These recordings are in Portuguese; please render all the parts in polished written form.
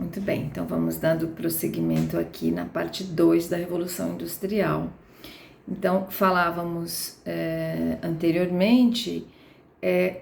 Muito bem, então vamos dando prosseguimento aqui na parte 2 da Revolução Industrial. Então, falávamos anteriormente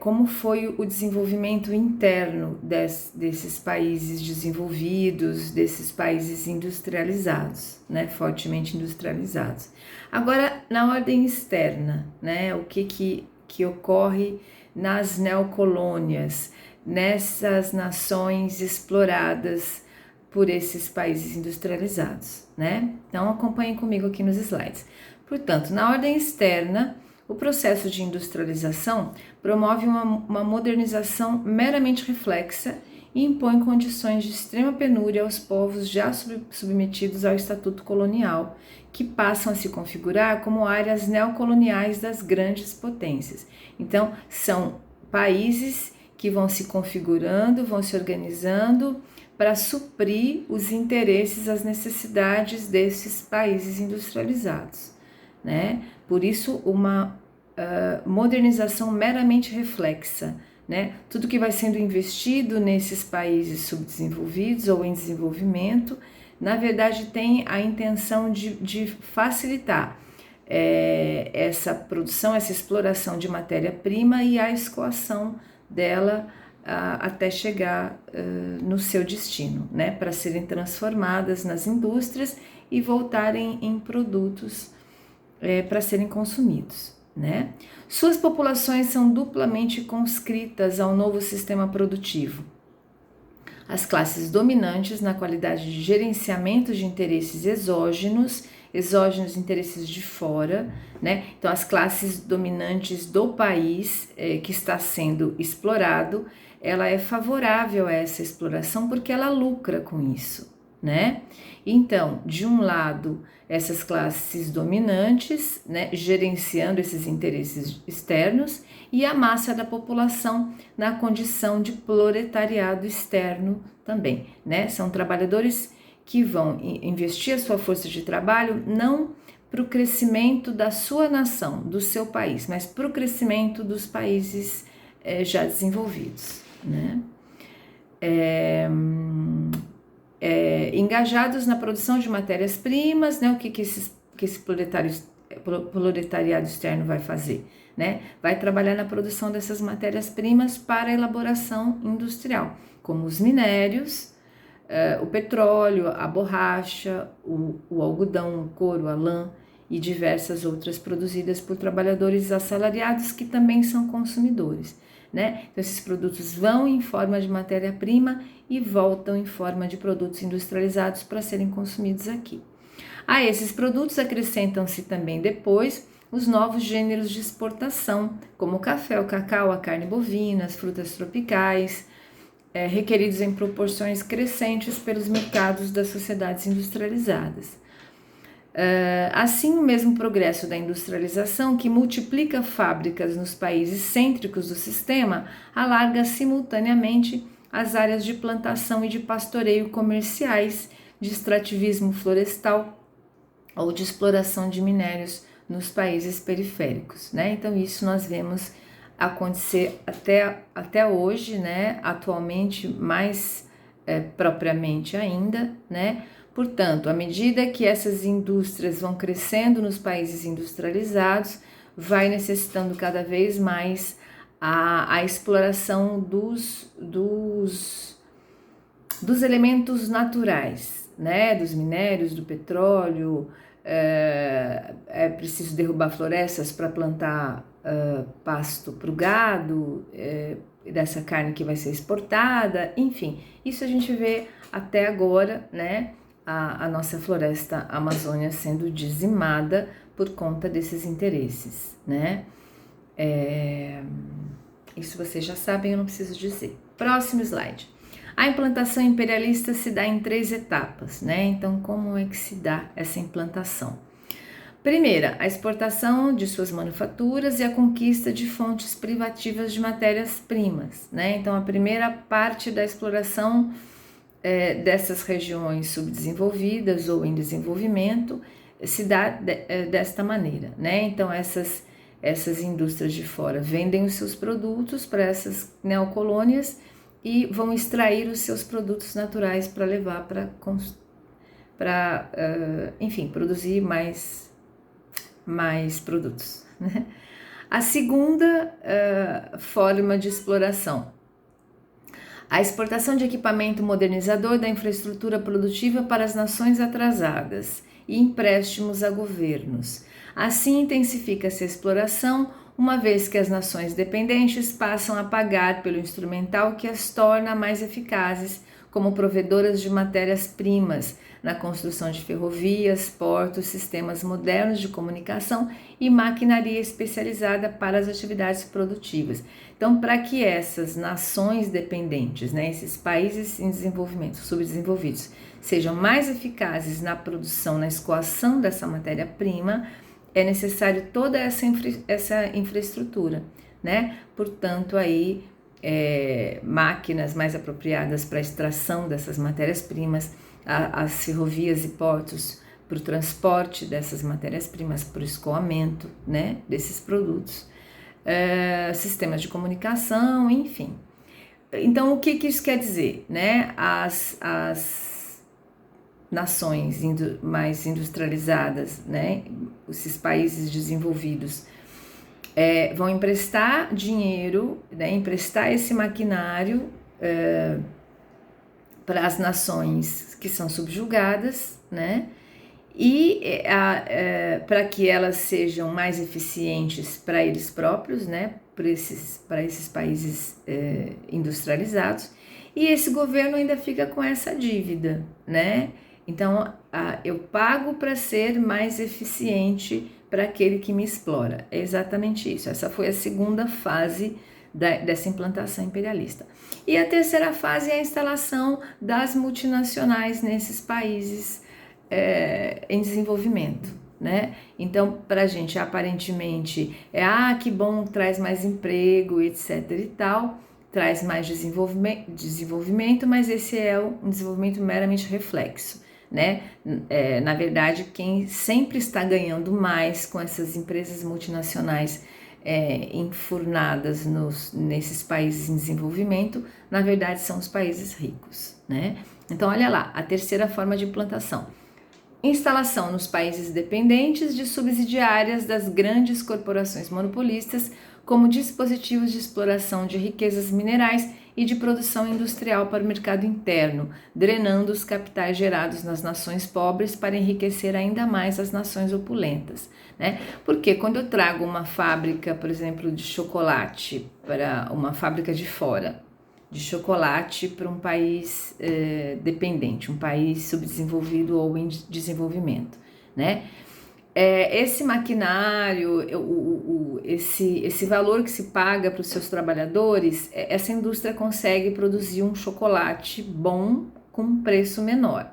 como foi o desenvolvimento interno desses países desenvolvidos, desses países industrializados, né, fortemente industrializados. Agora, na ordem externa, né, o que ocorre nas neocolônias, nessas nações exploradas por esses países industrializados, né? Então, acompanhem comigo aqui nos slides. Portanto, na ordem externa, o processo de industrialização promove uma modernização meramente reflexa e impõe condições de extrema penúria aos povos já submetidos ao estatuto colonial, que passam a se configurar como áreas neocoloniais das grandes potências. Então, são países que vão se configurando, vão se organizando para suprir os interesses, as necessidades desses países industrializados, né? Por isso, uma modernização meramente reflexa, né? Tudo que vai sendo investido nesses países subdesenvolvidos ou em desenvolvimento, na verdade, tem a intenção de facilitar essa produção, essa exploração de matéria-prima e a escoação dela até chegar no seu destino, né, para serem transformadas nas indústrias e voltarem em produtos para serem consumidos, né? Suas populações são duplamente conscritas ao novo sistema produtivo. As classes dominantes na qualidade de gerenciamento de interesses exógenos, interesses de fora, né? Então, as classes dominantes do país que está sendo explorado, ela é favorável a essa exploração porque ela lucra com isso, né? Então, de um lado, essas classes dominantes, né, gerenciando esses interesses externos, e a massa da população na condição de proletariado externo também, né? São trabalhadores que vão investir a sua força de trabalho não para o crescimento da sua nação, do seu país, mas para o crescimento dos países já desenvolvidos, né? Engajados na produção de matérias-primas, né? O que esse proletariado externo vai fazer, né? Vai trabalhar na produção dessas matérias-primas para a elaboração industrial, como os minérios, o petróleo, a borracha, o algodão, o couro, a lã e diversas outras produzidas por trabalhadores assalariados que também são consumidores, né? Então, esses produtos vão em forma de matéria-prima e voltam em forma de produtos industrializados para serem consumidos aqui. A esses produtos acrescentam-se também depois os novos gêneros de exportação, como o café, o cacau, a carne bovina, as frutas tropicais, requeridos em proporções crescentes pelos mercados das sociedades industrializadas. Assim, o mesmo progresso da industrialização, que multiplica fábricas nos países cêntricos do sistema, alarga simultaneamente as áreas de plantação e de pastoreio comerciais, de extrativismo florestal ou de exploração de minérios nos países periféricos, né? Então, isso nós vemos acontecer até hoje, né? Atualmente, mais propriamente ainda, né? Portanto, à medida que essas indústrias vão crescendo nos países industrializados, vai necessitando cada vez mais a exploração dos elementos naturais, né? Dos minérios, do petróleo. É preciso derrubar florestas para plantar pasto para o gado, dessa carne que vai ser exportada, enfim, isso a gente vê até agora, né? A nossa floresta Amazônia sendo dizimada por conta desses interesses, né? Isso vocês já sabem, eu não preciso dizer. Próximo slide. A implantação imperialista se dá em 3 etapas, né? Então, como é que se dá essa implantação? Primeira, a exportação de suas manufaturas e a conquista de fontes privativas de matérias-primas, né? Então, a primeira parte da exploração dessas regiões subdesenvolvidas ou em desenvolvimento se dá desta maneira, né? Então, essas indústrias de fora vendem os seus produtos para essas neocolônias e vão extrair os seus produtos naturais para levar para enfim, produzir mais produtos, né? A segunda forma de exploração: a exportação de equipamento modernizador da infraestrutura produtiva para as nações atrasadas e empréstimos a governos. Assim, intensifica-se a exploração, uma vez que as nações dependentes passam a pagar pelo instrumental que as torna mais eficazes como provedoras de matérias-primas na construção de ferrovias, portos, sistemas modernos de comunicação e maquinaria especializada para as atividades produtivas. Então, para que essas nações dependentes, né, esses países em desenvolvimento, subdesenvolvidos, sejam mais eficazes na produção, na escoação dessa matéria-prima, é necessário toda essa infraestrutura, né? Portanto, aí máquinas mais apropriadas para a extração dessas matérias-primas, as ferrovias e portos para o transporte dessas matérias-primas, para o escoamento, né, desses produtos, sistemas de comunicação, enfim. Então, o que isso quer dizer, né? As nações mais industrializadas, né, esses países desenvolvidos, vão emprestar dinheiro, né, emprestar esse maquinário para as nações que são subjugadas, né, e para que elas sejam mais eficientes para eles próprios, né, para esses países industrializados, e esse governo ainda fica com essa dívida, né? Então, eu pago para ser mais eficiente para aquele que me explora. É exatamente isso. Essa foi a segunda fase dessa implantação imperialista. E a terceira fase é a instalação das multinacionais nesses países em desenvolvimento, né? Então, para a gente, aparentemente, que bom, traz mais emprego, etc. e tal, traz mais desenvolvimento, mas esse é um desenvolvimento meramente reflexo, né? Na verdade, quem sempre está ganhando mais com essas empresas multinacionais enfurnadas nesses países em desenvolvimento, na verdade, são os países ricos, né? Então, olha lá, a terceira forma de implantação: instalação nos países dependentes de subsidiárias das grandes corporações monopolistas como dispositivos de exploração de riquezas minerais e de produção industrial para o mercado interno, drenando os capitais gerados nas nações pobres para enriquecer ainda mais as nações opulentas, né? Porque quando eu trago uma fábrica, por exemplo, de chocolate para uma fábrica de fora, de chocolate para um país dependente, um país subdesenvolvido ou em desenvolvimento, né? Esse maquinário, esse valor que se paga para os seus trabalhadores, essa indústria consegue produzir um chocolate bom com um preço menor.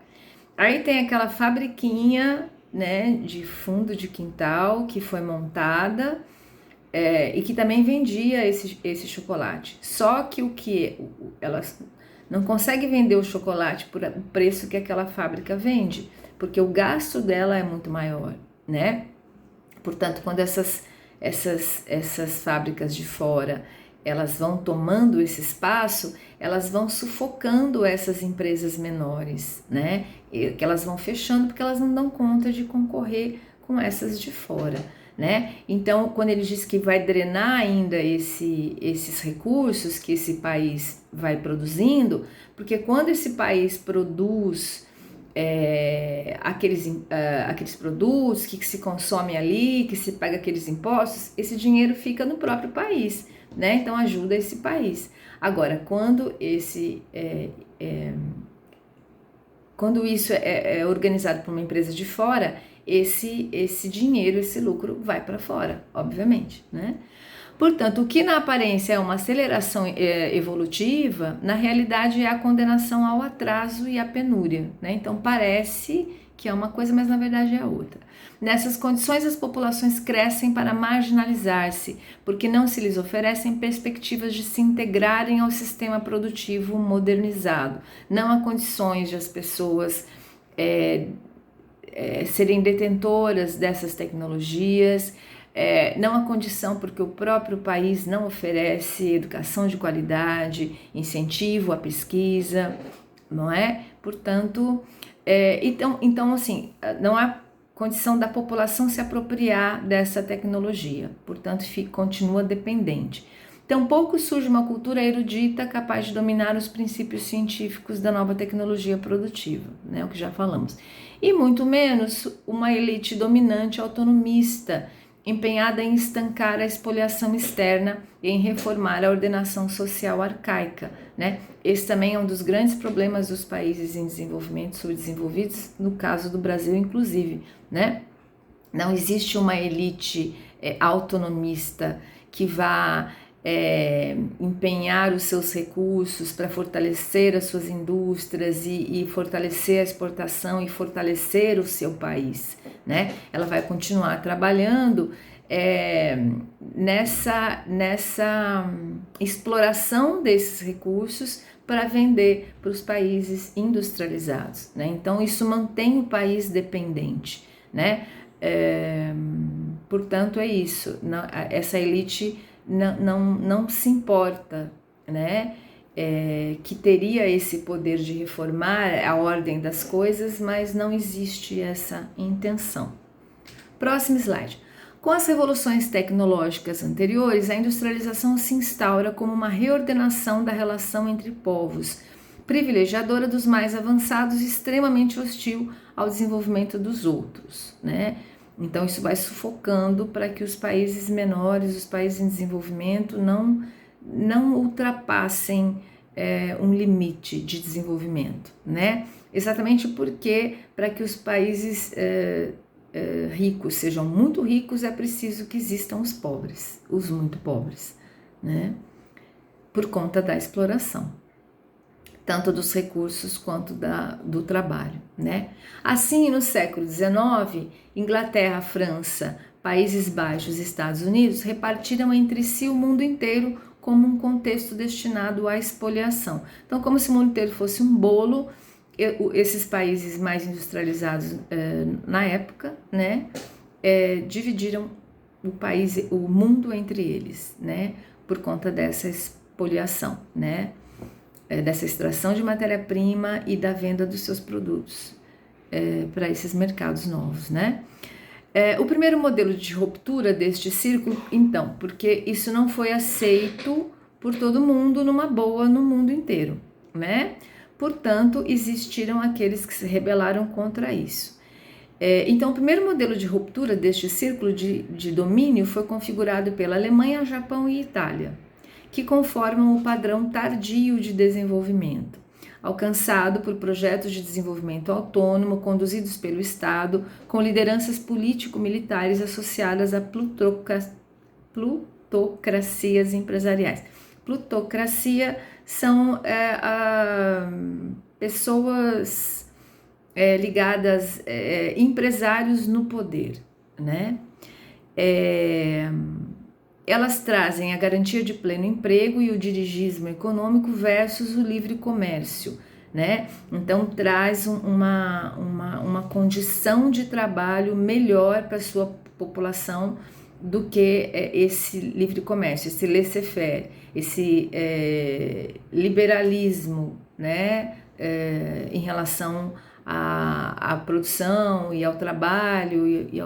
Aí tem aquela fabriquinha, né, de fundo de quintal que foi montada e que também vendia esse chocolate. Só que elas não conseguem vender o chocolate por o preço que aquela fábrica vende, porque o gasto dela é muito maior, né? Portanto, quando essas fábricas de fora elas vão tomando esse espaço, elas vão sufocando essas empresas menores, né? Que elas vão fechando porque elas não dão conta de concorrer com essas de fora, né? Então, quando ele diz que vai drenar ainda esses recursos que esse país vai produzindo, porque quando esse país produz aqueles produtos que se consome ali, que se paga aqueles impostos, esse dinheiro fica no próprio país, né? Então ajuda esse país. Agora, quando quando isso é organizado por uma empresa de fora, esse dinheiro, esse lucro vai para fora, obviamente, né? Portanto, o que na aparência é uma aceleração evolutiva, na realidade é a condenação ao atraso e à penúria, né? Então parece que é uma coisa, mas na verdade é outra. Nessas condições, as populações crescem para marginalizar-se, porque não se lhes oferecem perspectivas de se integrarem ao sistema produtivo modernizado. Não há condições de as pessoas serem detentoras dessas tecnologias, não há condição porque o próprio país não oferece educação de qualidade, incentivo à pesquisa, não é? Portanto, então assim, não há condição da população se apropriar dessa tecnologia, portanto, continua dependente. Tampouco surge uma cultura erudita capaz de dominar os princípios científicos da nova tecnologia produtiva, né, o que já falamos. E muito menos uma elite dominante autonomista, empenhada em estancar a expoliação externa e em reformar a ordenação social arcaica, né? Esse também é um dos grandes problemas dos países em desenvolvimento, subdesenvolvidos, no caso do Brasil, inclusive, né? Não existe uma elite autonomista que vá empenhar os seus recursos para fortalecer as suas indústrias e fortalecer a exportação e fortalecer o seu país, né? Ela vai continuar trabalhando nessa exploração desses recursos para vender para os países industrializados, né? Então isso mantém o país dependente, né? Portanto é isso, essa elite não se importa, né? Que teria esse poder de reformar a ordem das coisas, mas não existe essa intenção. Próximo slide. Com as revoluções tecnológicas anteriores, a industrialização se instaura como uma reordenação da relação entre povos, privilegiadora dos mais avançados e extremamente hostil ao desenvolvimento dos outros, né? Então isso vai sufocando para que os países menores, os países em desenvolvimento, não ultrapassem um limite de desenvolvimento, né? Exatamente porque para que os países ricos sejam muito ricos é preciso que existam os pobres, os muito pobres, né? Por conta da exploração, tanto dos recursos quanto do trabalho, né? Assim, no século XIX, Inglaterra, França, Países Baixos e Estados Unidos repartiram entre si o mundo inteiro como um contexto destinado à expoliação. Então, como se o mundo inteiro fosse um bolo, esses países mais industrializados na época, né, dividiram o mundo entre eles, né, por conta dessa expoliação, né, dessa extração de matéria-prima e da venda dos seus produtos para esses mercados novos, né. O primeiro modelo de ruptura deste círculo, então, porque isso não foi aceito por todo mundo numa boa no mundo inteiro, né? Portanto, existiram aqueles que se rebelaram contra isso. Então, o primeiro modelo de ruptura deste círculo de domínio foi configurado pela Alemanha, Japão e Itália, que conformam o padrão tardio de desenvolvimento, alcançado por projetos de desenvolvimento autônomo conduzidos pelo Estado, com lideranças político-militares associadas a plutocracias empresariais. Plutocracia são pessoas ligadas, empresários no poder, né? Elas trazem a garantia de pleno emprego e o dirigismo econômico versus o livre comércio, né? Então traz uma condição de trabalho melhor para a sua população do que esse livre comércio, esse laissez-faire, esse liberalismo, né? Em relação à produção e ao trabalho e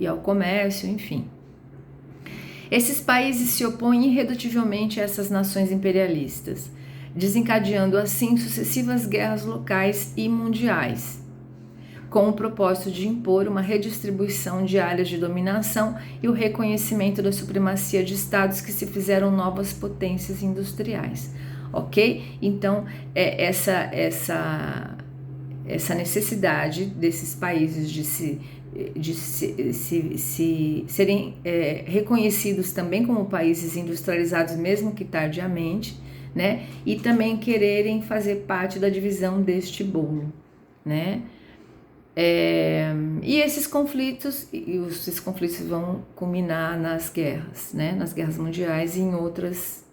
ao comércio, enfim. Esses países se opõem irredutivelmente a essas nações imperialistas, desencadeando assim sucessivas guerras locais e mundiais, com o propósito de impor uma redistribuição de áreas de dominação e o reconhecimento da supremacia de estados que se fizeram novas potências industriais, ok? Então, essa necessidade desses países de serem reconhecidos também como países industrializados, mesmo que tardiamente, né? E também quererem fazer parte da divisão deste bolo, né? E esses conflitos vão culminar nas guerras, né? Nas guerras mundiais e em outras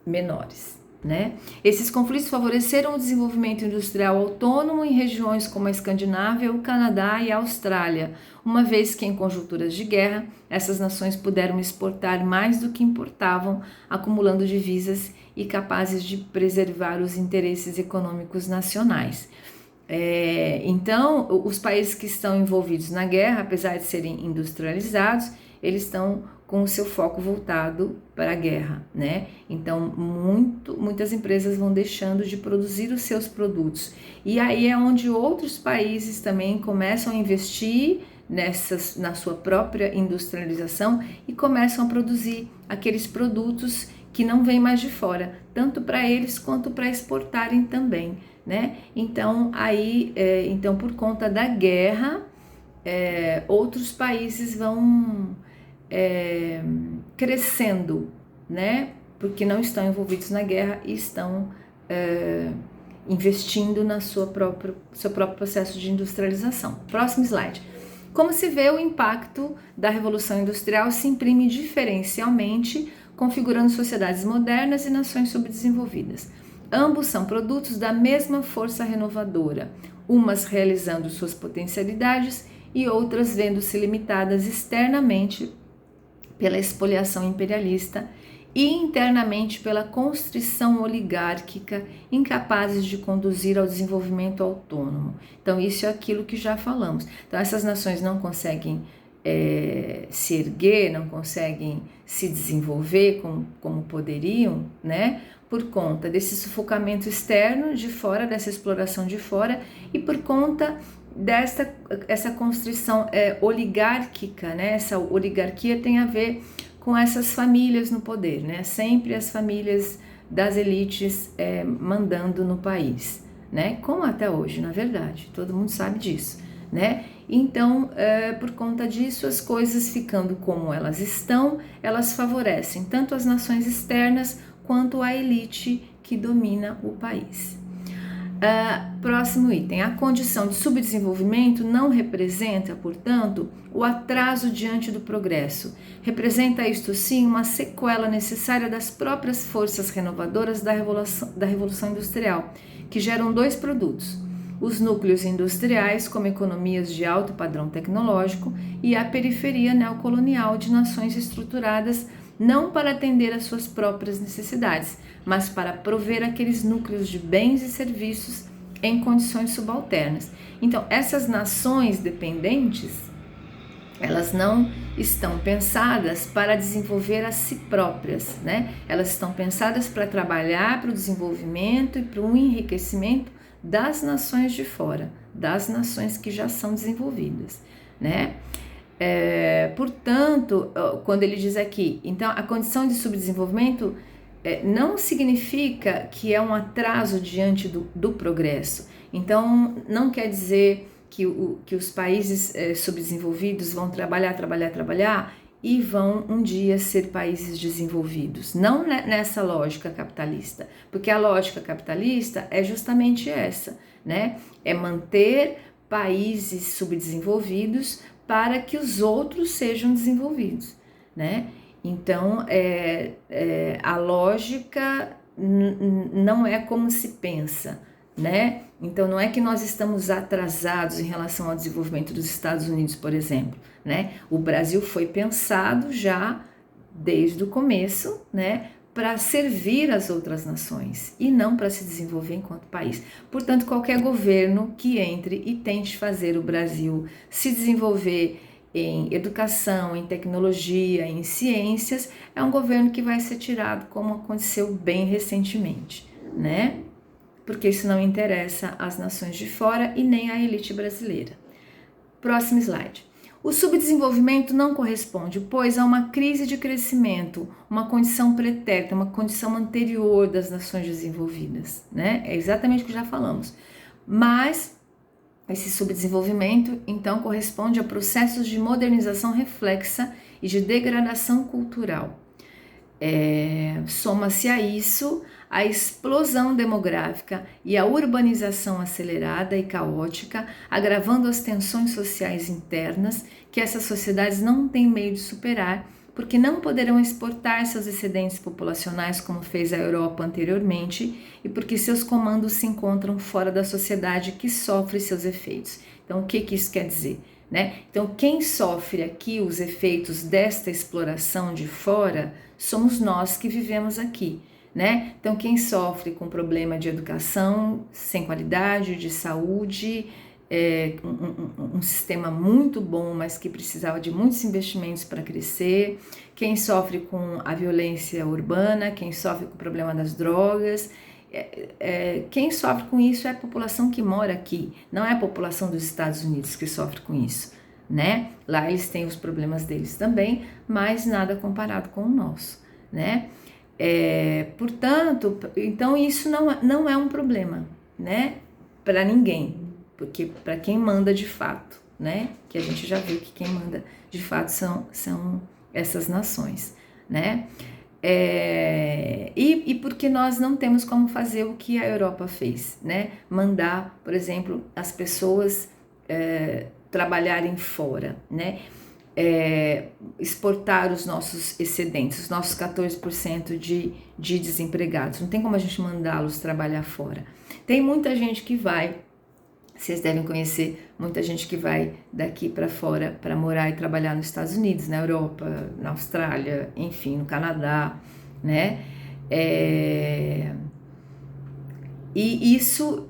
menores. né? Esses conflitos favoreceram o desenvolvimento industrial autônomo em regiões como a Escandinávia, o Canadá e a Austrália, uma vez que em conjunturas de guerra, essas nações puderam exportar mais do que importavam, acumulando divisas e capazes de preservar os interesses econômicos nacionais. Então, os países que estão envolvidos na guerra, apesar de serem industrializados, eles estão com o seu foco voltado para a guerra, né? Então, muitas empresas vão deixando de produzir os seus produtos. E aí é onde outros países também começam a investir na sua própria industrialização e começam a produzir aqueles produtos que não vêm mais de fora, tanto para eles quanto para exportarem também, né? Então, então por conta da guerra, outros países vão crescendo, né? Porque não estão envolvidos na guerra e estão investindo no seu próprio processo de industrialização. Próximo slide. Como se vê, o impacto da Revolução Industrial se imprime diferencialmente, configurando sociedades modernas e nações subdesenvolvidas. Ambos são produtos da mesma força renovadora, umas realizando suas potencialidades e outras vendo-se limitadas externamente pela expoliação imperialista e internamente pela constrição oligárquica, incapazes de conduzir ao desenvolvimento autônomo. Então, isso é aquilo que já falamos. Então, essas nações não conseguem se erguer, não conseguem se desenvolver como poderiam, né? Por conta desse sufocamento externo de fora, dessa exploração de fora e por conta essa constrição oligárquica, né? Essa oligarquia tem a ver com essas famílias no poder, né? Sempre as famílias das elites mandando no país, né? Como até hoje, na verdade, todo mundo sabe disso, né? Então, por conta disso, as coisas ficando como elas estão, elas favorecem tanto as nações externas quanto a elite que domina o país. Próximo item. A condição de subdesenvolvimento não representa, portanto, o atraso diante do progresso. Representa, isto sim, uma sequela necessária das próprias forças renovadoras da Revolução Industrial, que geram dois produtos: os núcleos industriais, como economias de alto padrão tecnológico, e a periferia neocolonial de nações estruturadas não para atender às suas próprias necessidades, mas para prover aqueles núcleos de bens e serviços em condições subalternas. Então, essas nações dependentes, elas não estão pensadas para desenvolver a si próprias, né? Elas estão pensadas para trabalhar para o desenvolvimento e para o enriquecimento das nações de fora, das nações que já são desenvolvidas, né? Portanto, quando ele diz aqui, então a condição de subdesenvolvimento não significa que é um atraso diante do progresso. Então, não quer dizer que os países subdesenvolvidos vão trabalhar e vão um dia ser países desenvolvidos. Não nessa lógica capitalista, porque a lógica capitalista é justamente essa, né? É manter países subdesenvolvidos para que os outros sejam desenvolvidos, né? Então, a lógica não é como se pensa, né? Então, não é que nós estamos atrasados em relação ao desenvolvimento dos Estados Unidos, por exemplo, né? O Brasil foi pensado já desde o começo, né? Para servir as outras nações e não para se desenvolver enquanto país. Portanto, qualquer governo que entre e tente fazer o Brasil se desenvolver em educação, em tecnologia, em ciências, é um governo que vai ser tirado, como aconteceu bem recentemente, né? Porque isso não interessa às nações de fora e nem à elite brasileira. Próximo slide. O subdesenvolvimento não corresponde, pois, a uma crise de crescimento, uma condição pretérita, uma condição anterior das nações desenvolvidas, né? É exatamente o que já falamos. Mas esse subdesenvolvimento, então, corresponde a processos de modernização reflexa e de degradação cultural. Soma-se a isso a explosão demográfica e a urbanização acelerada e caótica, agravando as tensões sociais internas que essas sociedades não têm meio de superar, porque não poderão exportar seus excedentes populacionais como fez a Europa anteriormente e porque seus comandos se encontram fora da sociedade que sofre seus efeitos. Então, o que isso quer dizer? Né? Então, quem sofre aqui os efeitos desta exploração de fora somos nós que vivemos aqui. Né? Então, quem sofre com problema de educação sem qualidade, de saúde, um sistema muito bom, mas que precisava de muitos investimentos para crescer, quem sofre com a violência urbana, quem sofre com o problema das drogas, quem sofre com isso é a população que mora aqui, não é a população dos Estados Unidos que sofre com isso, né? Lá eles têm os problemas deles também, mas nada comparado com o nosso, né? Portanto, então isso não é um problema, né? Para ninguém, porque para quem manda de fato, né? Que a gente já viu que quem manda de fato são essas nações, né? E porque nós não temos como fazer o que a Europa fez, né? Mandar, por exemplo, as pessoas trabalharem fora, né? Exportar os nossos excedentes, os nossos 14% de desempregados. Não tem como a gente mandá-los trabalhar fora. Tem muita gente que vai, vocês devem conhecer muita gente que vai daqui para fora para morar e trabalhar nos Estados Unidos, na Europa, na Austrália, enfim, no Canadá, né? E isso,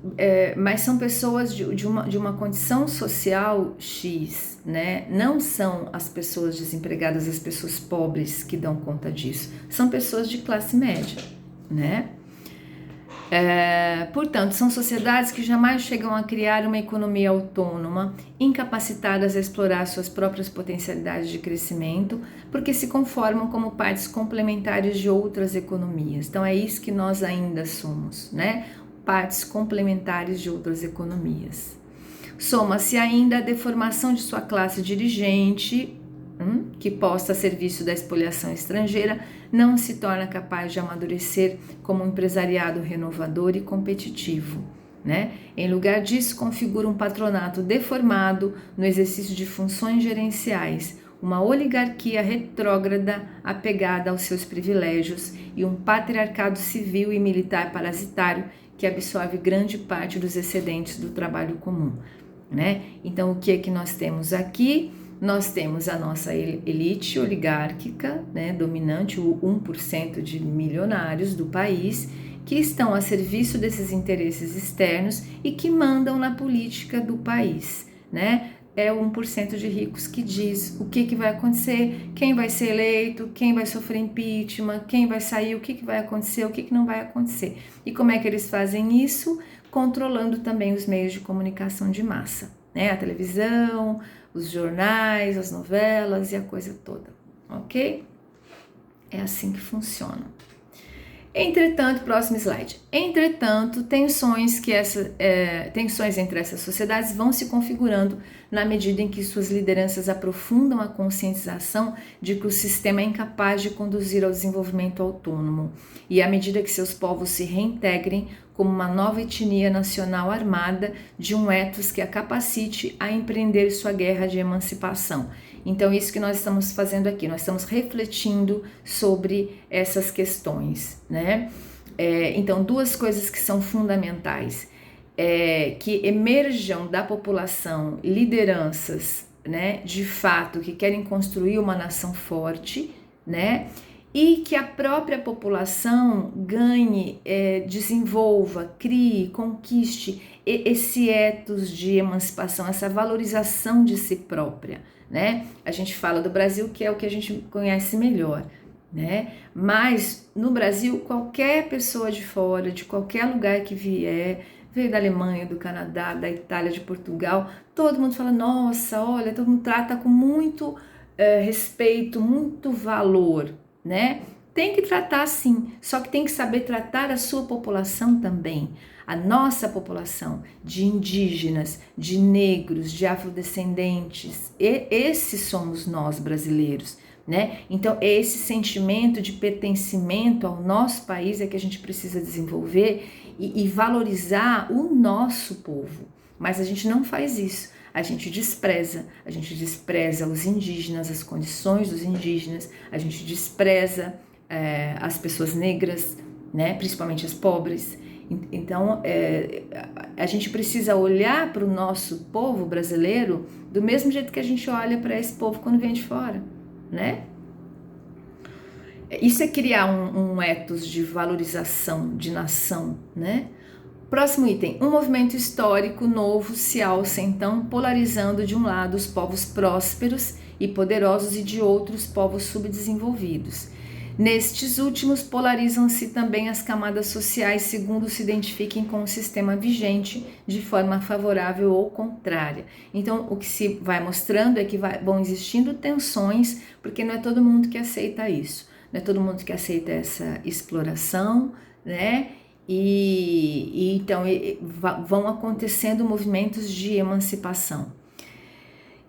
mas são pessoas de uma condição social X, né? Não são as pessoas desempregadas, as pessoas pobres que dão conta disso. São pessoas de classe média, né? Portanto, são sociedades que jamais chegam a criar uma economia autônoma, incapacitadas a explorar suas próprias potencialidades de crescimento, porque se conformam como partes complementares de outras economias. Então, é isso que nós ainda somos, né? Partes complementares de outras economias. Soma-se ainda a deformação de sua classe dirigente, que posta a serviço da espoliação estrangeira, não se torna capaz de amadurecer como um empresariado renovador e competitivo, né? Em lugar disso, configura um patronato deformado no exercício de funções gerenciais, uma oligarquia retrógrada apegada aos seus privilégios e um patriarcado civil e militar parasitário que absorve grande parte dos excedentes do trabalho comum, né? Então, o que é que nós temos aqui? Nós temos a nossa elite oligárquica, né, dominante, o 1% de milionários do país, que estão a serviço desses interesses externos e que mandam na política do país, né? É o 1% de ricos que diz o que vai acontecer, quem vai ser eleito, quem vai sofrer impeachment, quem vai sair, o que vai acontecer, o que não vai acontecer. E como é que eles fazem isso? Controlando também os meios de comunicação de massa, né? A televisão, os jornais, as novelas e a coisa toda, ok? É assim que funciona. Entretanto, próximo slide. Entretanto, tensões entre essas sociedades vão se configurando na medida em que suas lideranças aprofundam a conscientização de que o sistema é incapaz de conduzir ao desenvolvimento autônomo e à medida que seus povos se reintegrem como uma nova etnia nacional armada de um ethos que a capacite a empreender sua guerra de emancipação. Então, isso que nós estamos fazendo aqui, nós estamos refletindo sobre essas questões, né? Então, duas coisas que são fundamentais, que emerjam da população lideranças, né, de fato, que querem construir uma nação forte, né? E que a própria população ganhe, desenvolva, crie, conquiste esse ethos de emancipação, essa valorização de si própria, né? A gente fala do Brasil, que é o que a gente conhece melhor, né? Mas no Brasil, qualquer pessoa de fora, de qualquer lugar que vier, veio da Alemanha, do Canadá, da Itália, de Portugal, todo mundo fala, nossa, olha, todo mundo trata com muito respeito, muito valor, né? Tem que tratar sim, só que tem que saber tratar a sua população também, a nossa população de indígenas, de negros, de afrodescendentes, esses somos nós brasileiros, né? Então esse sentimento de pertencimento ao nosso país é que a gente precisa desenvolver e valorizar o nosso povo, mas a gente não faz isso. a gente despreza os indígenas, as condições dos indígenas, a gente despreza as pessoas negras, né, principalmente as pobres. Então, a gente precisa olhar para o nosso povo brasileiro do mesmo jeito que a gente olha para esse povo quando vem de fora, né? Isso é criar um ethos de valorização de nação, né? Próximo item, um movimento histórico novo se alça então, polarizando de um lado os povos prósperos e poderosos e de outros povos subdesenvolvidos. Nestes últimos polarizam-se também as camadas sociais segundo se identifiquem com o sistema vigente de forma favorável ou contrária. Então, o que se vai mostrando é que vão existindo tensões, porque não é todo mundo que aceita isso, não é todo mundo que aceita essa exploração, né? Então vão acontecendo movimentos de emancipação.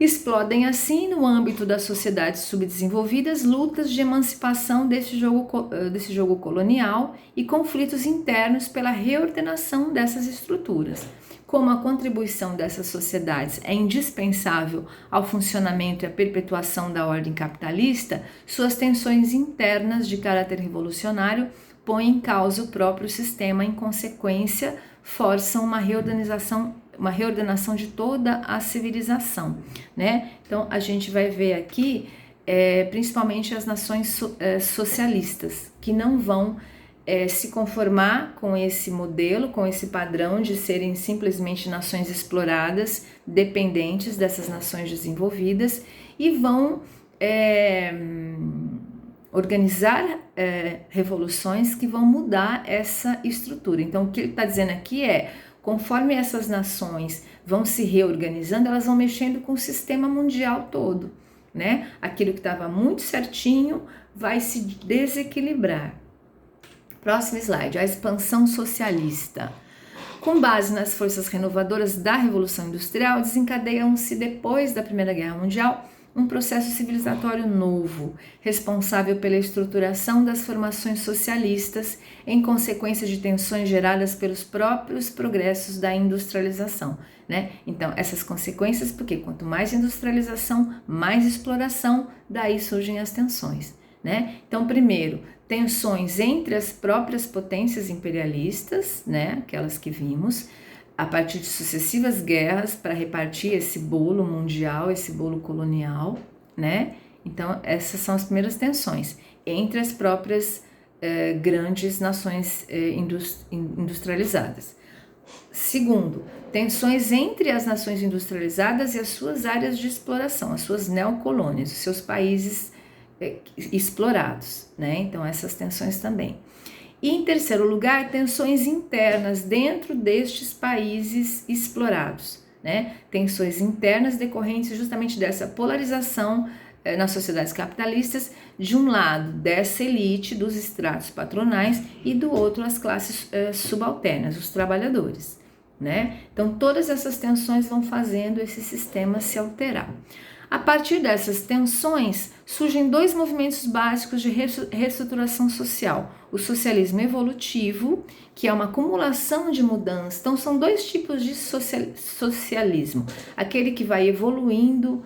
Explodem assim, no âmbito das sociedades subdesenvolvidas, lutas de emancipação desse jogo colonial e conflitos internos pela reordenação dessas estruturas. Como a contribuição dessas sociedades é indispensável ao funcionamento e à perpetuação da ordem capitalista, suas tensões internas de caráter revolucionário põem em causa o próprio sistema, em consequência, forçam uma reordenação de toda a civilização, né? Então, a gente vai ver aqui, principalmente as nações socialistas, que não vão se conformar com esse modelo, com esse padrão de serem simplesmente nações exploradas, dependentes dessas nações desenvolvidas, e vão organizar revoluções que vão mudar essa estrutura. Então, o que ele está dizendo aqui conforme essas nações vão se reorganizando, elas vão mexendo com o sistema mundial todo, né? Aquilo que estava muito certinho vai se desequilibrar. Próximo slide, a expansão socialista. Com base nas forças renovadoras da Revolução Industrial, desencadeiam-se depois da Primeira Guerra Mundial um processo civilizatório novo, responsável pela estruturação das formações socialistas em consequência de tensões geradas pelos próprios progressos da industrialização, né? Então, essas consequências, porque quanto mais industrialização, mais exploração, daí surgem as tensões, né? Então, primeiro, tensões entre as próprias potências imperialistas, né? Aquelas que vimos, a partir de sucessivas guerras para repartir esse bolo mundial, esse bolo colonial, né? Então, essas são as primeiras tensões entre as próprias grandes nações industrializadas. Segundo, tensões entre as nações industrializadas e as suas áreas de exploração, as suas neocolônias, os seus países explorados, né? Então, essas tensões também. E, em terceiro lugar, tensões internas dentro destes países explorados, né? Tensões internas decorrentes justamente dessa polarização nas sociedades capitalistas, de um lado dessa elite dos estratos patronais e do outro as classes subalternas, os trabalhadores, né? Então, todas essas tensões vão fazendo esse sistema se alterar. A partir dessas tensões, surgem dois movimentos básicos de reestruturação social. O socialismo evolutivo, que é uma acumulação de mudanças. Então, são dois tipos de socialismo. Aquele que vai evoluindo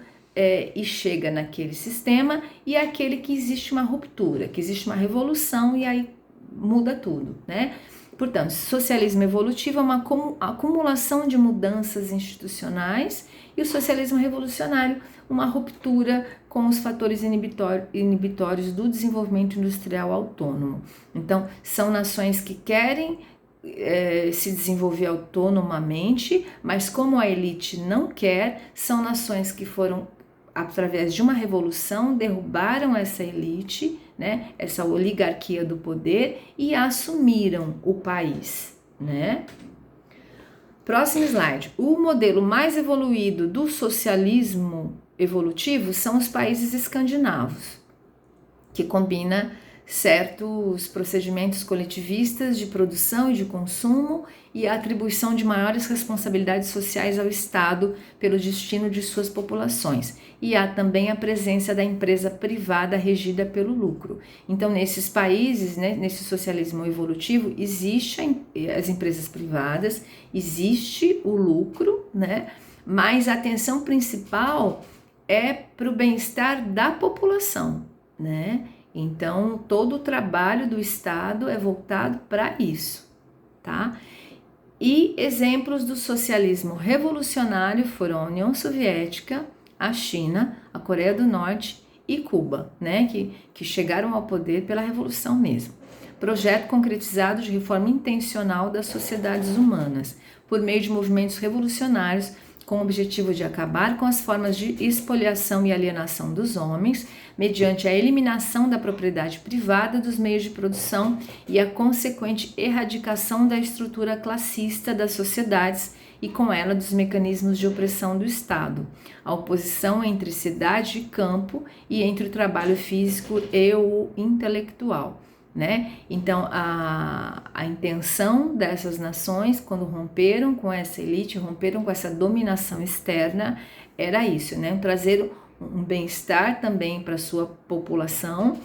e chega naquele sistema, e aquele que existe uma ruptura, que existe uma revolução e aí muda tudo, né? Portanto, socialismo evolutivo é uma acumulação de mudanças institucionais, e o socialismo revolucionário, uma ruptura com os fatores inibitórios do desenvolvimento industrial autônomo. Então, são nações que querem se desenvolver autonomamente, mas como a elite não quer, são nações que foram, através de uma revolução, derrubaram essa elite, né, essa oligarquia do poder, e assumiram o país, né? Próximo slide. O modelo mais evoluído do socialismo evolutivo são os países escandinavos, que combina certos procedimentos coletivistas de produção e de consumo e a atribuição de maiores responsabilidades sociais ao Estado pelo destino de suas populações. E há também a presença da empresa privada regida pelo lucro. Então, nesses países, né, nesse socialismo evolutivo, existe as empresas privadas, existe o lucro, né? mas a atenção principal é para o bem-estar da população, né? Então, todo o trabalho do Estado é voltado para isso, tá? E exemplos do socialismo revolucionário foram a União Soviética, a China, a Coreia do Norte e Cuba, né? Que chegaram ao poder pela revolução mesmo. Projeto concretizado de reforma intencional das sociedades humanas, por meio de movimentos revolucionários com o objetivo de acabar com as formas de expoliação e alienação dos homens, mediante a eliminação da propriedade privada dos meios de produção e a consequente erradicação da estrutura classista das sociedades e com ela dos mecanismos de opressão do Estado, a oposição entre cidade e campo e entre o trabalho físico e o intelectual. Né? Então, a intenção dessas nações, quando romperam com essa elite, romperam com essa dominação externa, era isso, né? Trazer um bem-estar também para a sua população,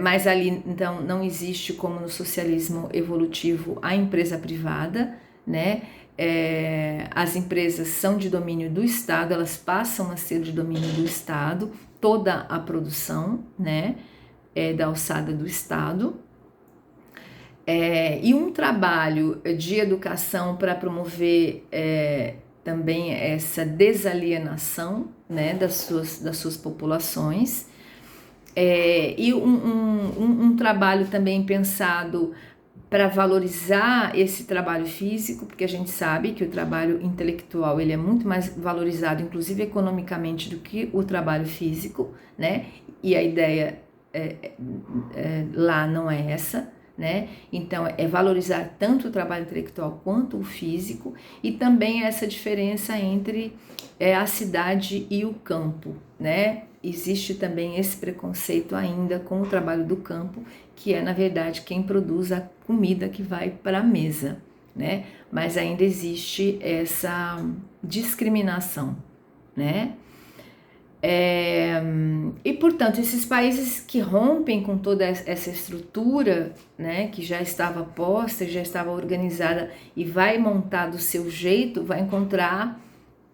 mas ali, então, não existe, como no socialismo evolutivo, a empresa privada, né? As empresas são de domínio do Estado, elas passam a ser de domínio do Estado, toda a produção, né? Da alçada do Estado, e um trabalho de educação para promover também essa desalienação, né, das suas populações, e um trabalho também pensado para valorizar esse trabalho físico, porque a gente sabe que o trabalho intelectual ele é muito mais valorizado, inclusive economicamente, do que o trabalho físico, né? E a ideia lá não é essa, né? Então é valorizar tanto o trabalho intelectual quanto o físico, e também essa diferença entre a cidade e o campo, né? Existe também esse preconceito ainda com o trabalho do campo, que é na verdade quem produz a comida que vai para a mesa, né? Mas ainda existe essa discriminação, né? E portanto, esses países que rompem com toda essa estrutura, né, que já estava posta, já estava organizada e vai montar do seu jeito, vai encontrar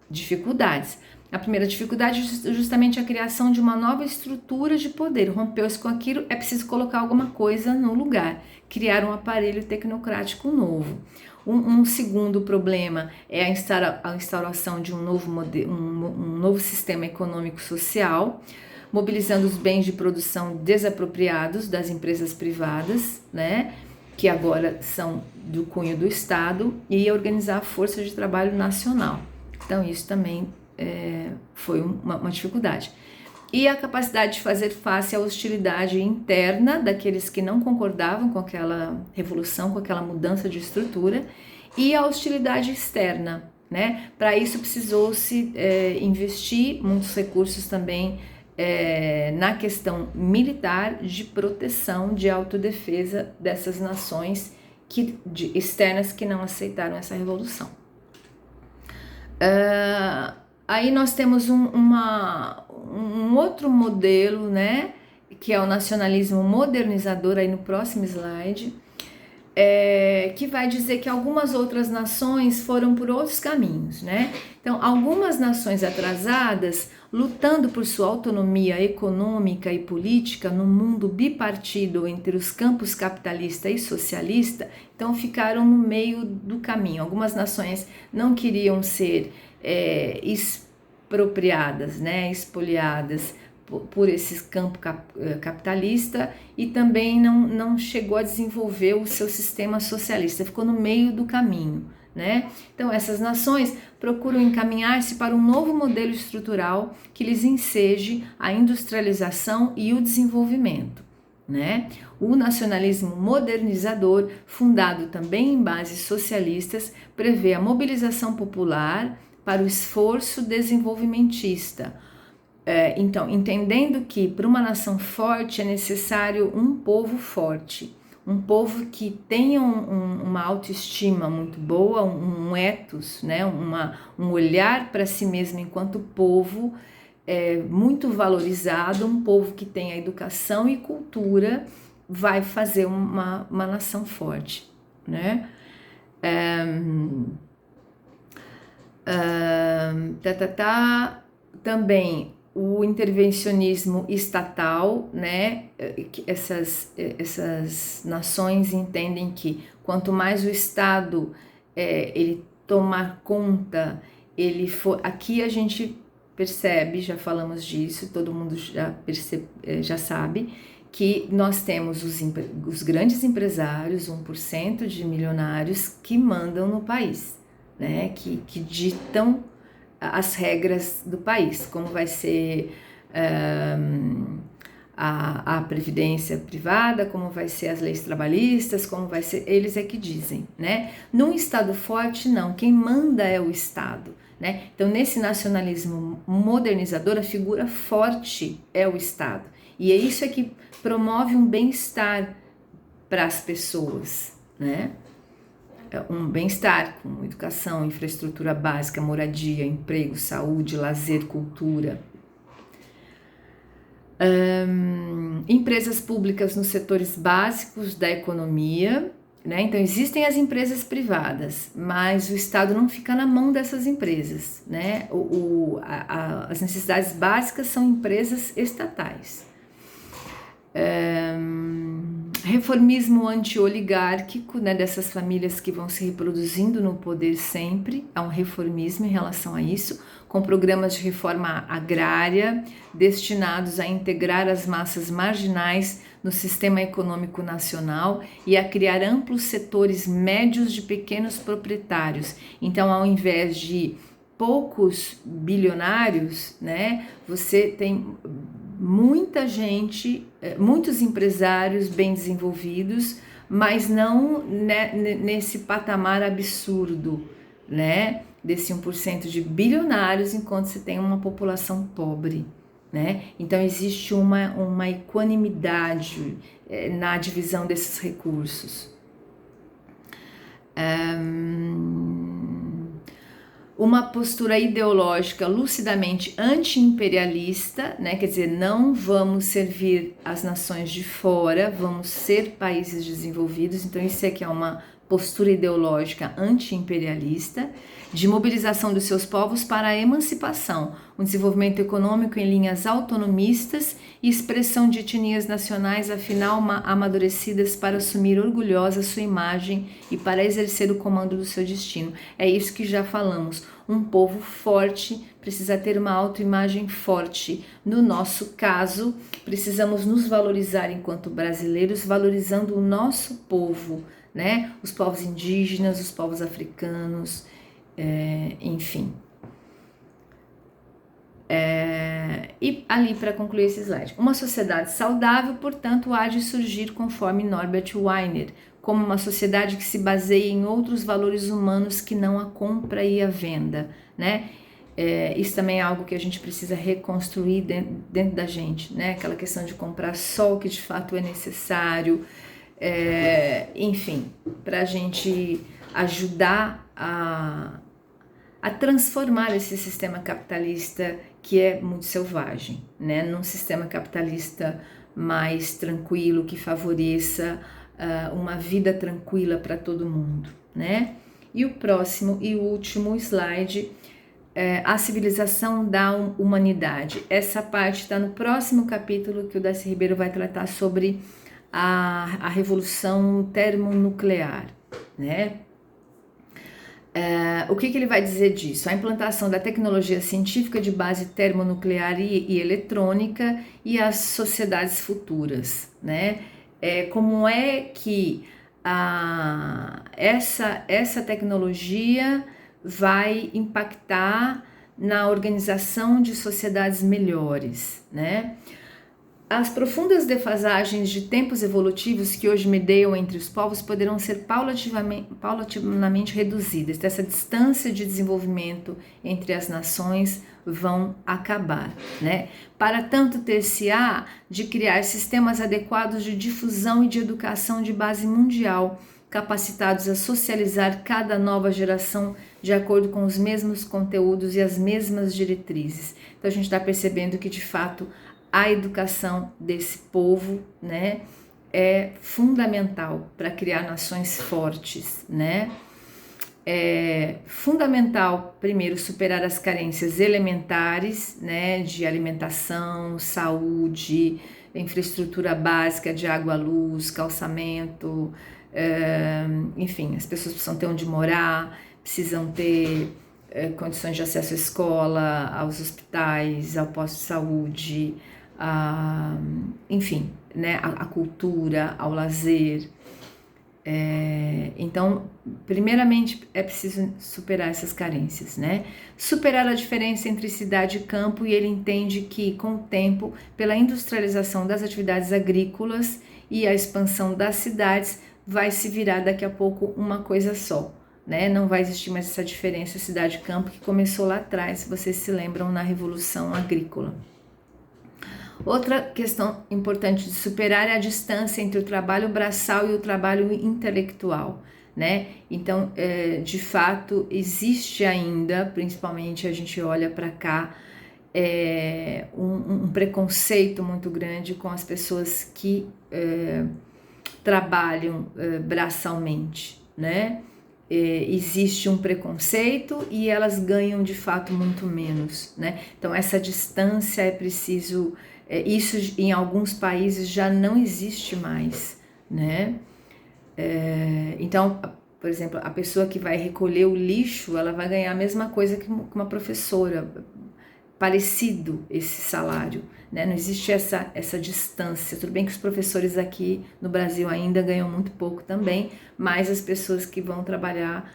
dificuldades. A primeira dificuldade é justamente a criação de uma nova estrutura de poder. Rompeu-se com aquilo, é preciso colocar alguma coisa no lugar, criar um aparelho tecnocrático novo. Um segundo problema é a instauração de um novo sistema econômico-social, mobilizando os bens de produção desapropriados das empresas privadas, né, que agora são do cunho do Estado, e organizar a força de trabalho nacional. Então isso também foi uma dificuldade. E a capacidade de fazer face à hostilidade interna daqueles que não concordavam com aquela revolução, com aquela mudança de estrutura, e a hostilidade externa, né? Para isso precisou-se investir muitos recursos também na questão militar, de proteção, de autodefesa dessas nações externas que não aceitaram essa revolução. Aí nós temos um outro modelo, né, que é o nacionalismo modernizador, aí no próximo slide, que vai dizer que algumas outras nações foram por outros caminhos, né? Então, algumas nações atrasadas, lutando por sua autonomia econômica e política no mundo bipartido entre os campos capitalista e socialista, então ficaram no meio do caminho. Algumas nações não queriam ser expropriadas, né, expoliadas por esse campo capitalista, e também não chegou a desenvolver o seu sistema socialista, ficou no meio do caminho, né? Então essas nações procuram encaminhar-se para um novo modelo estrutural que lhes enseje a industrialização e o desenvolvimento, né? O nacionalismo modernizador, fundado também em bases socialistas, prevê a mobilização popular para o esforço desenvolvimentista. Então, entendendo que para uma nação forte é necessário um povo forte, um povo que tenha uma autoestima muito boa, um ethos, né? Um olhar para si mesmo enquanto povo muito valorizado, um povo que tenha educação e cultura, vai fazer uma nação forte, né? Também o intervencionismo estatal, né? Essas nações entendem que quanto mais o Estado ele tomar conta, aqui a gente percebe, já falamos disso, todo mundo já sabe, que nós temos os grandes empresários, 1% de milionários que mandam no país, né? Que ditam as regras do país, como vai ser a previdência privada, como vai ser as leis trabalhistas, como vai ser, eles é que dizem, né? Num Estado forte, não, quem manda é o Estado, né? Então, nesse nacionalismo modernizador, a figura forte é o Estado, e é isso que promove um bem-estar para as pessoas, né? Um bem-estar com educação, infraestrutura básica, moradia, emprego, saúde, lazer, cultura. Empresas públicas nos setores básicos da economia, né? Então existem as empresas privadas, mas o Estado não fica na mão dessas empresas, né? As necessidades básicas são empresas estatais. Reformismo anti-oligárquico, né, dessas famílias que vão se reproduzindo no poder sempre, há um reformismo em relação a isso, com programas de reforma agrária destinados a integrar as massas marginais no sistema econômico nacional e a criar amplos setores médios de pequenos proprietários. Então, ao invés de poucos bilionários, né, você tem muita gente, muitos empresários bem desenvolvidos, mas não nesse patamar absurdo, né? Desse 1% de bilionários, enquanto você tem uma população pobre, né? Então existe uma equanimidade na divisão desses recursos. Uma postura ideológica lucidamente anti-imperialista, né? Quer dizer, não vamos servir as nações de fora, vamos ser países desenvolvidos. Então isso aqui é uma postura ideológica anti-imperialista, de mobilização dos seus povos para a emancipação, um desenvolvimento econômico em linhas autonomistas e expressão de etnias nacionais afinal amadurecidas para assumir orgulhosa sua imagem e para exercer o comando do seu destino. É isso que já falamos. Um povo forte precisa ter uma autoimagem forte. No nosso caso, precisamos nos valorizar enquanto brasileiros, valorizando o nosso povo, né? Os povos indígenas, os povos africanos, enfim. E ali, para concluir esse slide, uma sociedade saudável, portanto, há de surgir, conforme Norbert Wiener, como uma sociedade que se baseia em outros valores humanos que não a compra e a venda, né? Isso também é algo que a gente precisa reconstruir dentro da gente, né? Aquela questão de comprar só o que de fato é necessário, enfim, para a gente ajudar a transformar esse sistema capitalista que é muito selvagem, né, num sistema capitalista mais tranquilo, que favoreça uma vida tranquila para todo mundo, né? E o próximo e último slide, a civilização da humanidade. Essa parte está no próximo capítulo, que o Darcy Ribeiro vai tratar sobre a revolução termonuclear, né? O que ele vai dizer disso? A implantação da tecnologia científica de base termonuclear e eletrônica e as sociedades futuras, né? Como é que essa tecnologia vai impactar na organização de sociedades melhores, né? As profundas defasagens de tempos evolutivos que hoje medeiam entre os povos poderão ser paulatinamente reduzidas. Essa distância de desenvolvimento entre as nações vão acabar, né? Para tanto, ter-se-á de criar sistemas adequados de difusão e de educação de base mundial, capacitados a socializar cada nova geração de acordo com os mesmos conteúdos e as mesmas diretrizes. Então a gente está percebendo que, de fato, a educação desse povo, né, é fundamental para criar nações fortes, né? É fundamental, primeiro, superar as carências elementares, né, de alimentação, saúde, infraestrutura básica de água, luz, calçamento, enfim, as pessoas precisam ter onde morar, precisam ter condições de acesso à escola, aos hospitais, ao posto de saúde, enfim, né, a cultura, ao lazer. Então, primeiramente é preciso superar essas carências, né? Superar a diferença entre cidade e campo, e ele entende que, com o tempo, pela industrialização das atividades agrícolas e a expansão das cidades, vai se virar daqui a pouco uma coisa só, né? Não vai existir mais essa diferença cidade e campo que começou lá atrás, se vocês se lembram, na Revolução Agrícola. Outra questão importante de superar é a distância entre o trabalho braçal e o trabalho intelectual, né? Então, de fato, existe ainda, principalmente a gente olha para cá, um preconceito muito grande com as pessoas que trabalham braçalmente, né? Existe um preconceito e elas ganham de fato muito menos, né? Então, essa distância é preciso... Isso em alguns países já não existe mais, né? Então, por exemplo, a pessoa que vai recolher o lixo, ela vai ganhar a mesma coisa que uma professora, parecido esse salário, né? Não existe essa distância. Tudo bem que os professores aqui no Brasil ainda ganham muito pouco também, mas as pessoas que vão trabalhar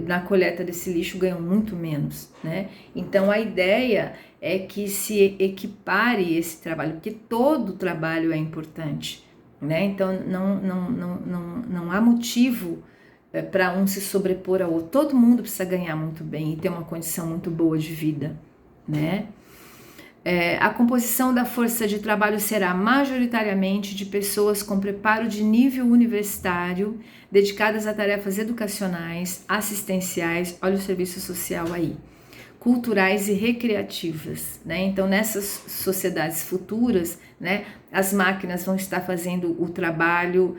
na coleta desse lixo ganham muito menos, né? Então a ideia é que se equipare esse trabalho, porque todo trabalho é importante, né? Então não há motivo para um se sobrepor ao outro. Todo mundo precisa ganhar muito bem e ter uma condição muito boa de vida, né? A composição da força de trabalho será majoritariamente de pessoas com preparo de nível universitário, dedicadas a tarefas educacionais, assistenciais, olha o serviço social aí, culturais e recreativas, né? Então, nessas sociedades futuras, né, as máquinas vão estar fazendo o trabalho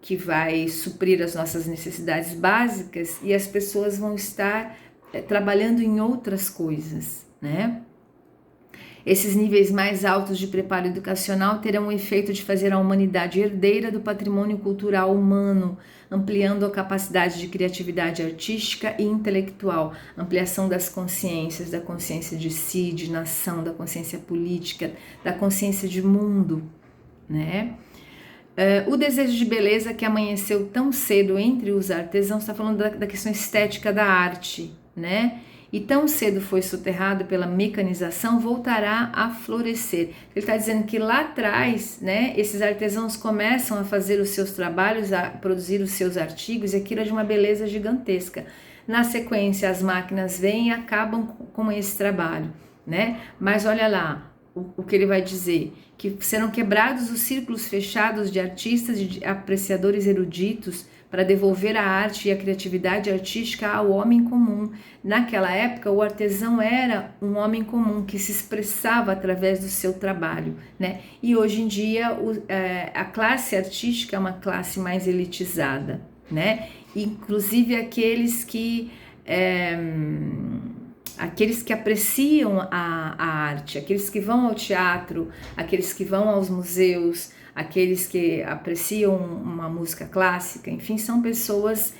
que vai suprir as nossas necessidades básicas, e as pessoas vão estar trabalhando em outras coisas, né? Esses níveis mais altos de preparo educacional terão o efeito de fazer a humanidade herdeira do patrimônio cultural humano, ampliando a capacidade de criatividade artística e intelectual, ampliação das consciências, da consciência de si, de nação, da consciência política, da consciência de mundo, né? O desejo de beleza que amanheceu tão cedo entre os artesãos, está falando da questão estética da arte, né? E tão cedo foi soterrado pela mecanização, voltará a florescer. Ele está dizendo que lá atrás, né, esses artesãos começam a fazer os seus trabalhos, a produzir os seus artigos, e aquilo é de uma beleza gigantesca. Na sequência, as máquinas vêm e acabam com esse trabalho, né? Mas olha lá, o que ele vai dizer, que serão quebrados os círculos fechados de artistas e de apreciadores eruditos para devolver a arte e a criatividade artística ao homem comum. Naquela época, o artesão era um homem comum que se expressava através do seu trabalho, né? E hoje em dia a classe artística é uma classe mais elitizada, né? Inclusive aqueles que apreciam a arte, aqueles que vão ao teatro, aqueles que vão aos museus, aqueles que apreciam uma música clássica, enfim, são pessoas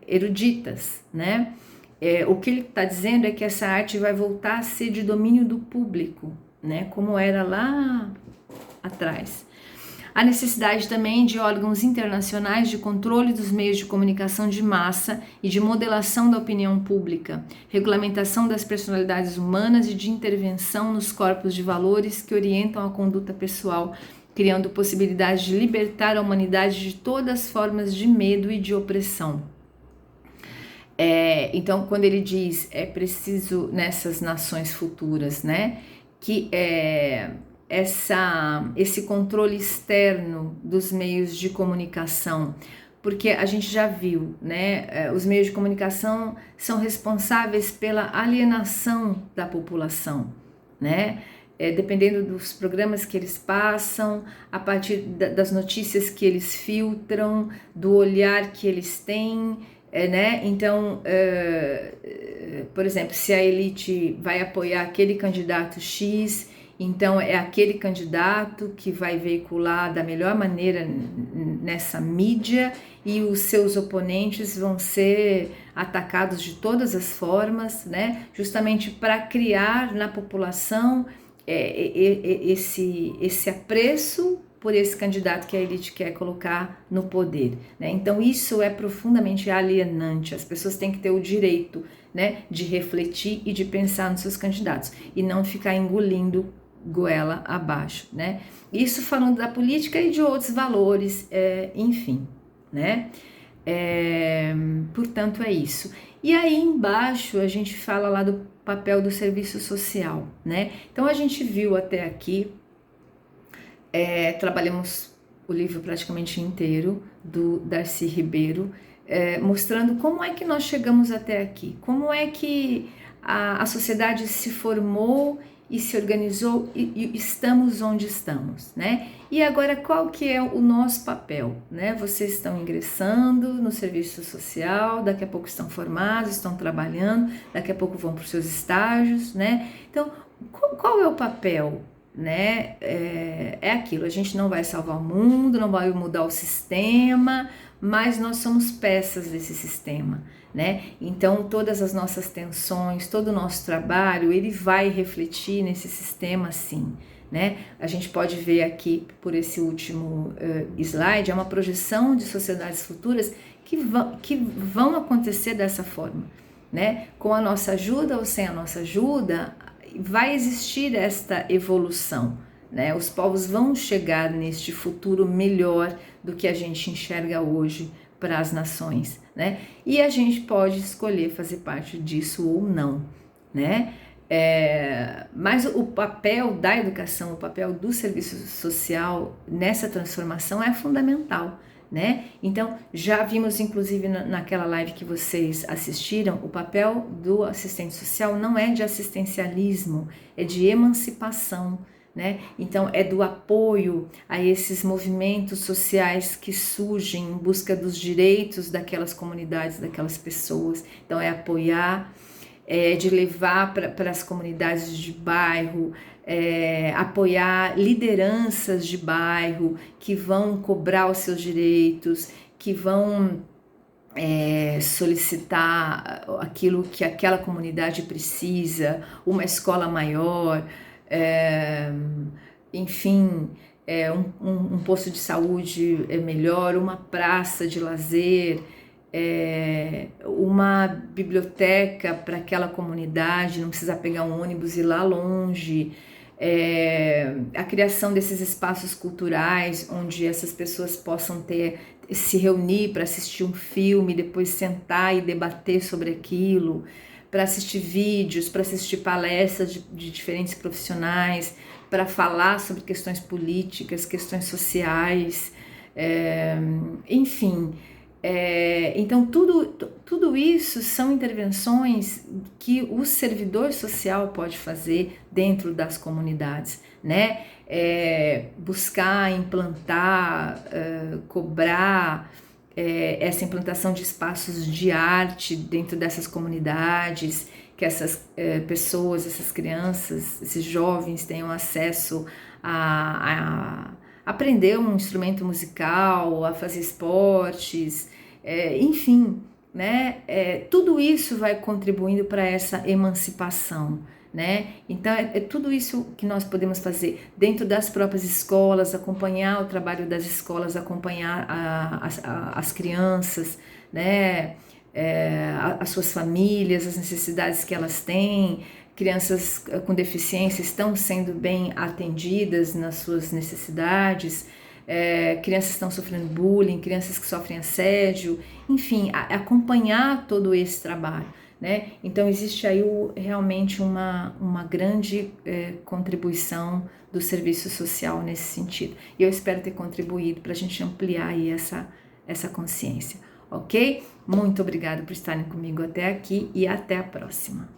eruditas, né? O que ele está dizendo é que essa arte vai voltar a ser de domínio do público, né? Como era lá atrás. A necessidade também de órgãos internacionais de controle dos meios de comunicação de massa e de modelação da opinião pública, regulamentação das personalidades humanas e de intervenção nos corpos de valores que orientam a conduta pessoal, criando possibilidade de libertar a humanidade de todas as formas de medo e de opressão. Então, quando ele diz é preciso nessas nações futuras, né, que esse controle externo dos meios de comunicação, porque a gente já viu, né, os meios de comunicação são responsáveis pela alienação da população, né? dependendo dos programas que eles passam, a partir das notícias que eles filtram, do olhar que eles têm, né? Então, por exemplo, se a elite vai apoiar aquele candidato X, então é aquele candidato que vai veicular da melhor maneira nessa mídia, e os seus oponentes vão ser atacados de todas as formas, né? Justamente para criar na população esse apreço por esse candidato que a elite quer colocar no poder, né? Então isso é profundamente alienante. As pessoas têm que ter o direito, né, de refletir e de pensar nos seus candidatos e não ficar engolindo goela abaixo, né? Isso falando da política e de outros valores, enfim, né? Portanto, é isso. E aí embaixo a gente fala lá do papel do serviço social, né? Então a gente viu até aqui, trabalhamos o livro praticamente inteiro do Darcy Ribeiro, mostrando como é que nós chegamos até aqui, como é que a sociedade se formou e se organizou e estamos onde estamos, né? E agora qual que é o nosso papel, né? Vocês estão ingressando no serviço social, daqui a pouco estão formados, estão trabalhando, daqui a pouco vão para os seus estágios, né? Então, qual é o papel, né? É aquilo, a gente não vai salvar o mundo, não vai mudar o sistema, mas nós somos peças desse sistema, né? Então todas as nossas tensões, todo o nosso trabalho, ele vai refletir nesse sistema, sim, né? A gente pode ver aqui por esse último slide, é uma projeção de sociedades futuras que vão acontecer dessa forma, né? Com a nossa ajuda ou sem a nossa ajuda, vai existir esta evolução, né? Os povos vão chegar neste futuro melhor do que a gente enxerga hoje para as nações, né? E a gente pode escolher fazer parte disso ou não, né? Mas o papel da educação, o papel do serviço social nessa transformação é fundamental, né? Então, já vimos inclusive naquela live que vocês assistiram, o papel do assistente social não é de assistencialismo, é de emancipação, né? Então é do apoio a esses movimentos sociais que surgem em busca dos direitos daquelas comunidades, daquelas pessoas. Então é apoiar, de levar para as comunidades de bairro, apoiar lideranças de bairro que vão cobrar os seus direitos, que vão solicitar aquilo que aquela comunidade precisa, uma escola maior, enfim, um posto de saúde melhor, uma praça de lazer, uma biblioteca para aquela comunidade, não precisa pegar um ônibus e ir lá longe, a criação desses espaços culturais onde essas pessoas possam se reunir para assistir um filme, depois sentar e debater sobre aquilo, para assistir vídeos, para assistir palestras de diferentes profissionais, para falar sobre questões políticas, questões sociais, enfim. Então tudo isso são intervenções que o servidor social pode fazer dentro das comunidades, né? Buscar, implantar, cobrar essa implantação de espaços de arte dentro dessas comunidades, que essas pessoas, essas crianças, esses jovens tenham acesso a aprender um instrumento musical, a fazer esportes, enfim, né? Tudo isso vai contribuindo para essa emancipação, né? Então é tudo isso que nós podemos fazer dentro das próprias escolas, acompanhar o trabalho das escolas, acompanhar as crianças, né? As suas famílias, as necessidades que elas têm. Crianças com deficiência estão sendo bem atendidas nas suas necessidades, crianças estão sofrendo bullying, crianças que sofrem assédio, enfim, acompanhar todo esse trabalho, né? Então existe aí realmente uma grande contribuição do serviço social nesse sentido. E eu espero ter contribuído para a gente ampliar aí essa consciência, ok? Muito obrigada por estarem comigo até aqui e até a próxima.